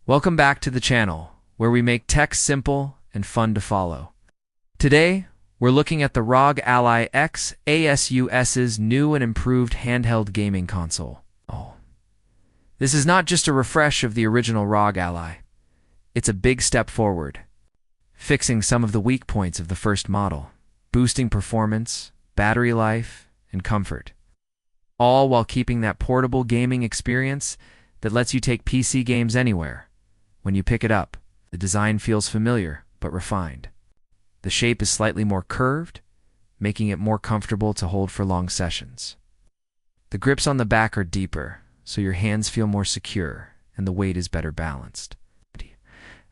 Welcome back to the channel, where we make tech simple and fun to follow. Today, we're looking at the ROG Ally X ASUS's new and improved handheld gaming console. This is not just a refresh of the original ROG Ally. It's a big step forward, fixing some of the weak points of the first model, boosting performance, battery life, and comfort, all while keeping that portable gaming experience that lets you take PC games anywhere. When you pick it up, the design feels familiar but refined. The shape is slightly more curved, making it more comfortable to hold for long sessions. The grips on the back are deeper, so your hands feel more secure and the weight is better balanced.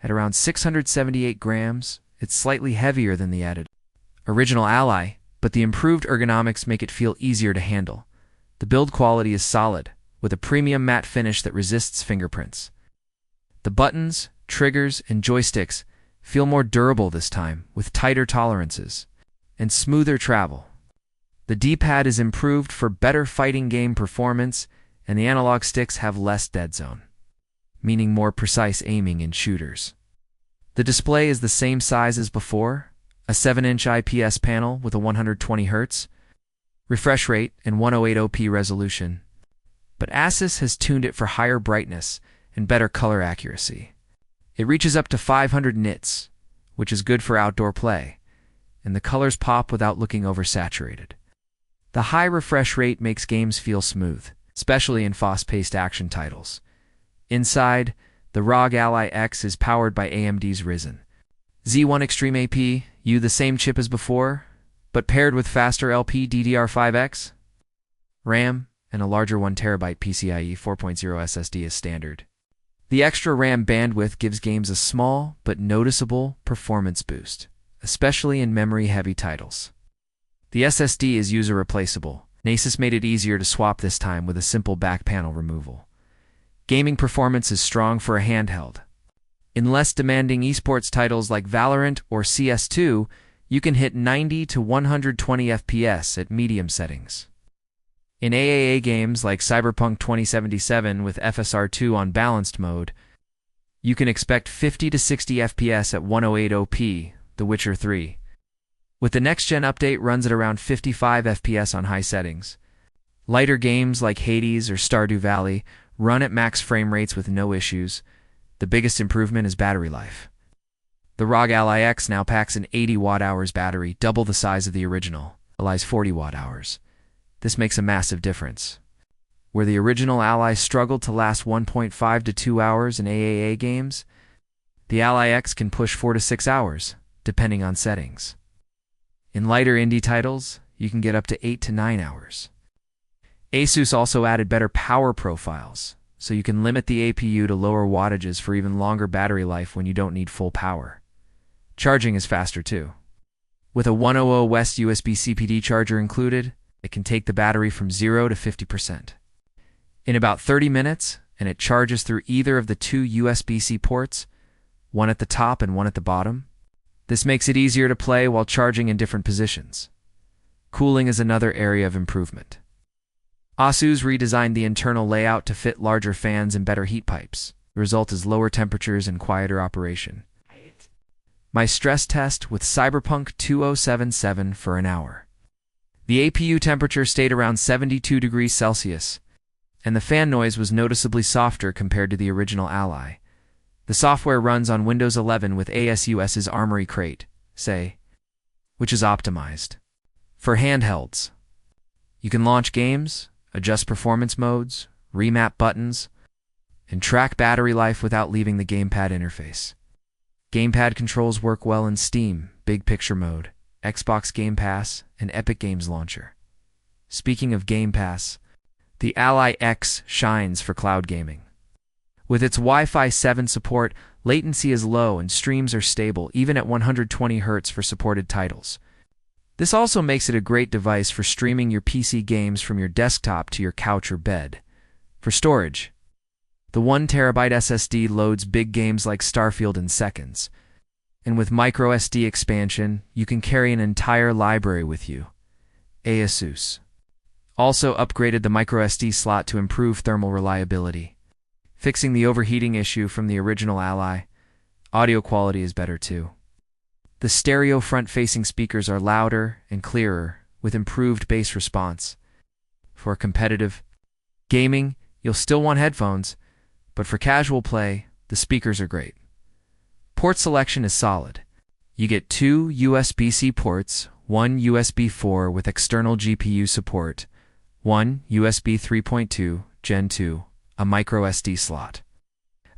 At around 678 grams, it's slightly heavier than the added original Ally, but the improved ergonomics make it feel easier to handle. The build quality is solid, with a premium matte finish that resists fingerprints. The buttons, triggers, and joysticks feel more durable this time, with tighter tolerances and smoother travel. The D-pad is improved for better fighting game performance, and the analog sticks have less dead zone, meaning more precise aiming in shooters. The display is the same size as before, a 7-inch IPS panel with a 120Hz refresh rate and 1080p resolution, but Asus has tuned it for higher brightness and better color accuracy. It reaches up to 500 nits, which is good for outdoor play, and the colors pop without looking oversaturated. The high refresh rate makes games feel smooth, especially in fast-paced action titles. Inside, the ROG Ally X is powered by AMD's Ryzen Z1 Extreme APU, the same chip as before, but paired with faster LPDDR5X RAM and a larger 1TB PCIe 4.0 SSD as standard. The extra RAM bandwidth gives games a small but noticeable performance boost, especially in memory-heavy titles. The SSD is user-replaceable. Asus made it easier to swap this time with a simple back panel removal. Gaming performance is strong for a handheld. In less demanding esports titles like Valorant or CS2, you can hit 90 to 120 FPS at medium settings. In AAA games like Cyberpunk 2077 with FSR2 on balanced mode, you can expect 50 to 60 FPS at 108p, The Witcher 3. With the next-gen update runs at around 55 FPS on high settings. Lighter games like Hades or Stardew Valley run at max frame rates with no issues. The biggest improvement is battery life. The ROG Ally X now packs an 80 watt-hours battery, double the size of the original, Ally's 40 watt-hours. This makes a massive difference. Where the original Ally struggled to last 1.5 to 2 hours in AAA games, the Ally X can push 4 to 6 hours, depending on settings. In lighter indie titles, you can get up to 8 to 9 hours. Asus also added better power profiles, so you can limit the APU to lower wattages for even longer battery life when you don't need full power. Charging is faster too. With a 100 West USB CPD charger included, it can take the battery from 0 to 50% in about 30 minutes, and it charges through either of the two USB-C ports, one at the top and one at the bottom. This makes it easier to play while charging in different positions. Cooling is another area of improvement. Asus redesigned the internal layout to fit larger fans and better heat pipes. The result is lower temperatures and quieter operation. My stress test with Cyberpunk 2077 for an hour. The APU temperature stayed around 72 degrees Celsius, and the fan noise was noticeably softer compared to the original Ally. The software runs on Windows 11 with ASUS's Armory Crate, which is optimized for handhelds. You can launch games, adjust performance modes, remap buttons, and track battery life without leaving the gamepad interface. Gamepad controls work well in Steam, Big Picture Mode, Xbox Game Pass, and Epic Games Launcher. Speaking of Game Pass, the Ally X shines for cloud gaming. With its Wi-Fi 7 support, latency is low and streams are stable, even at 120Hz for supported titles. This also makes it a great device for streaming your PC games from your desktop to your couch or bed. For storage, the 1TB SSD loads big games like Starfield in seconds. And with microSD expansion, you can carry an entire library with you. Asus also upgraded the microSD slot to improve thermal reliability. fixing the overheating issue from the original Ally. Audio quality is better too. The stereo front-facing speakers are louder and clearer, with improved bass response. For competitive gaming, you'll still want headphones, but for casual play, the speakers are great. Port selection is solid. You get 2 USB-C ports, 1 USB 4 with external GPU support, 1 USB 3.2 Gen 2, a micro SD slot,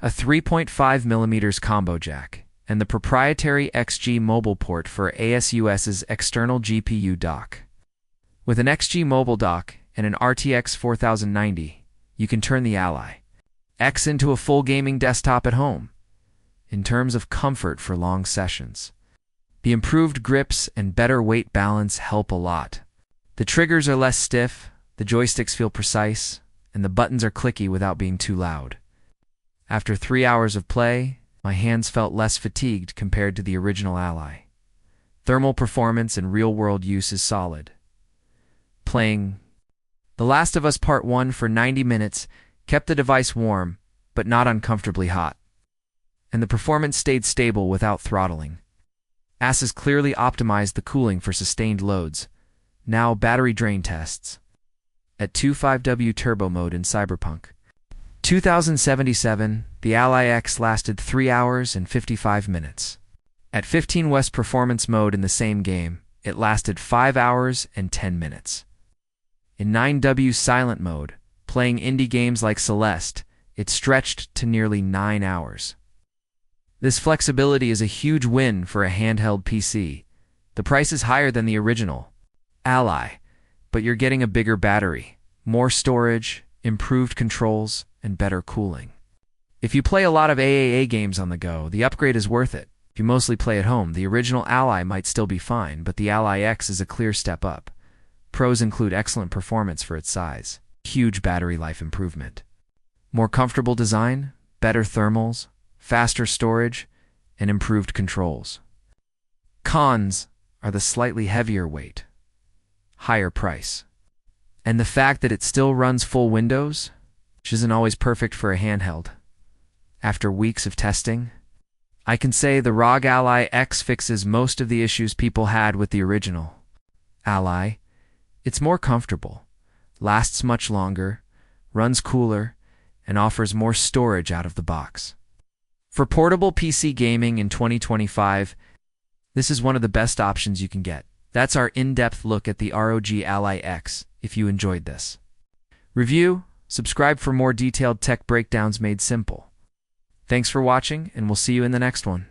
a 3.5mm combo jack, and the proprietary XG mobile port for ASUS's external GPU dock. With an XG mobile dock and an RTX 4090, you can turn the Ally X into a full gaming desktop at home. In terms of comfort for long sessions, the improved grips and better weight balance help a lot. The triggers are less stiff, the joysticks feel precise, and the buttons are clicky without being too loud. After 3 hours of play, my hands felt less fatigued compared to the original Ally. Thermal performance and real-world use is solid. Playing The Last of Us Part 1 for 90 minutes kept the device warm, but not uncomfortably hot, and the performance stayed stable without throttling. ASUS clearly optimized the cooling for sustained loads. Now battery drain tests. At 25W turbo mode in Cyberpunk 2077, the Ally X lasted 3 hours and 55 minutes. At 15W performance mode in the same game, it lasted 5 hours and 10 minutes. In 9W silent mode, playing indie games like Celeste, it stretched to nearly 9 hours. This flexibility is a huge win for a handheld PC. The price is higher than the original Ally, but you're getting a bigger battery, more storage, improved controls, and better cooling. If you play a lot of AAA games on the go, the upgrade is worth it. If you mostly play at home, the original Ally might still be fine, but the Ally X is a clear step up. Pros include excellent performance for its size, huge battery life improvement, more comfortable design, better thermals, faster storage, and improved controls. Cons are the slightly heavier weight, higher price, and the fact that it still runs full Windows, which isn't always perfect for a handheld. After weeks of testing, I can say the ROG Ally X fixes most of the issues people had with the original Ally. It's more comfortable, lasts much longer, runs cooler, and offers more storage out of the box. For portable PC gaming in 2025, this is one of the best options you can get. That's our in-depth look at the ROG Ally X. If you enjoyed this review, subscribe for more detailed tech breakdowns made simple. Thanks for watching, and we'll see you in the next one.